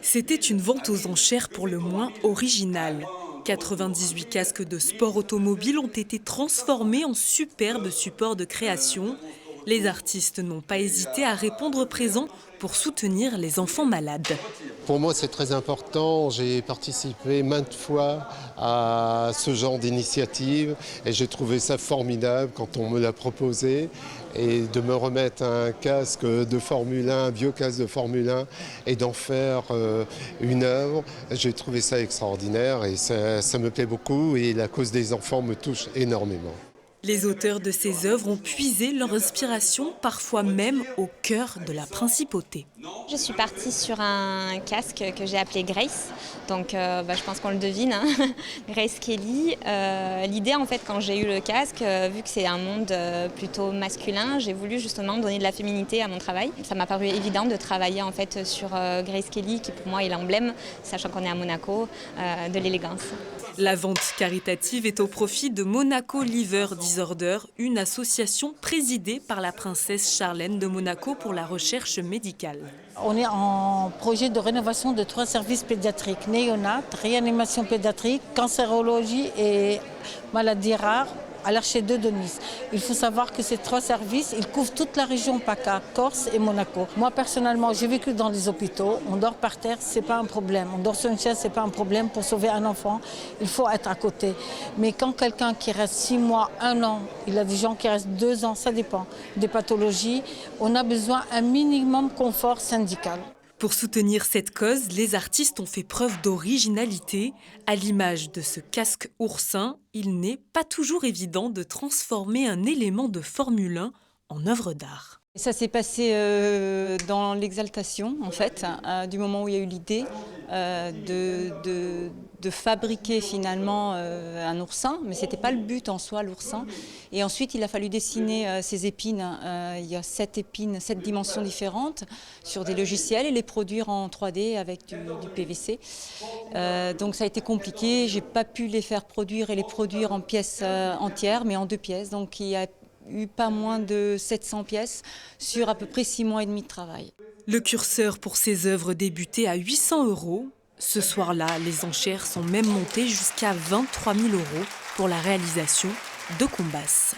C'était une vente aux enchères pour le moins originale. 98 casques de sport automobile ont été transformés en superbes supports de création. Les artistes n'ont pas hésité à répondre présent pour soutenir les enfants malades. Pour moi, c'est très important. J'ai participé maintes fois à ce genre d'initiative et j'ai trouvé ça formidable quand on me l'a proposé. Et de me remettre un casque de Formule 1, un vieux casque de Formule 1 et d'en faire une œuvre, j'ai trouvé ça extraordinaire et ça me plaît beaucoup et la cause des enfants me touche énormément. Les auteurs de ces œuvres ont puisé leur inspiration, parfois même au cœur de la principauté. Je suis partie sur un casque que j'ai appelé Grace, donc je pense qu'on le devine, hein. Grace Kelly. L'idée en fait quand j'ai eu le casque, vu que c'est un monde plutôt masculin, j'ai voulu justement donner de la féminité à mon travail. Ça m'a paru évident de travailler en fait sur Grace Kelly qui pour moi est l'emblème, sachant qu'on est à Monaco, de l'élégance. La vente caritative est au profit de Monaco Liver Disorder, une association présidée par la princesse Charlène de Monaco pour la recherche médicale. On est en projet de rénovation de 3 services pédiatriques, néonat, réanimation pédiatrique, cancérologie et maladies rares à l'Archer-2 de Nice. Il faut savoir que ces 3 services, ils couvrent toute la région PACA, Corse et Monaco. Moi personnellement, j'ai vécu dans les hôpitaux, on dort par terre, c'est pas un problème. On dort sur une chaise, c'est pas un problème. Pour sauver un enfant, il faut être à côté. Mais quand quelqu'un qui reste 6 mois, 1 an, il y a des gens qui restent 2 ans, ça dépend des pathologies, on a besoin d'un minimum confort syndical. Pour soutenir cette cause, les artistes ont fait preuve d'originalité. À l'image de ce casque oursin, il n'est pas toujours évident de transformer un élément de Formule 1 en œuvre d'art. Ça s'est passé dans l'exaltation, en fait, du moment où il y a eu l'idée de fabriquer finalement un oursin, mais ce n'était pas le but en soi, l'oursin. Et ensuite, il a fallu dessiner ces épines. Il y a 7 épines, 7 dimensions différentes sur des logiciels et les produire en 3D avec du PVC. Donc ça a été compliqué. Je n'ai pas pu les faire produire et les produire en pièces entières, mais en 2 pièces. Donc il y a eu pas moins de 700 pièces sur à peu près 6 mois et demi de travail. Le curseur pour ces œuvres débutait à 800 €. Ce soir-là, les enchères sont même montées jusqu'à 23 000 € pour la réalisation de Combas.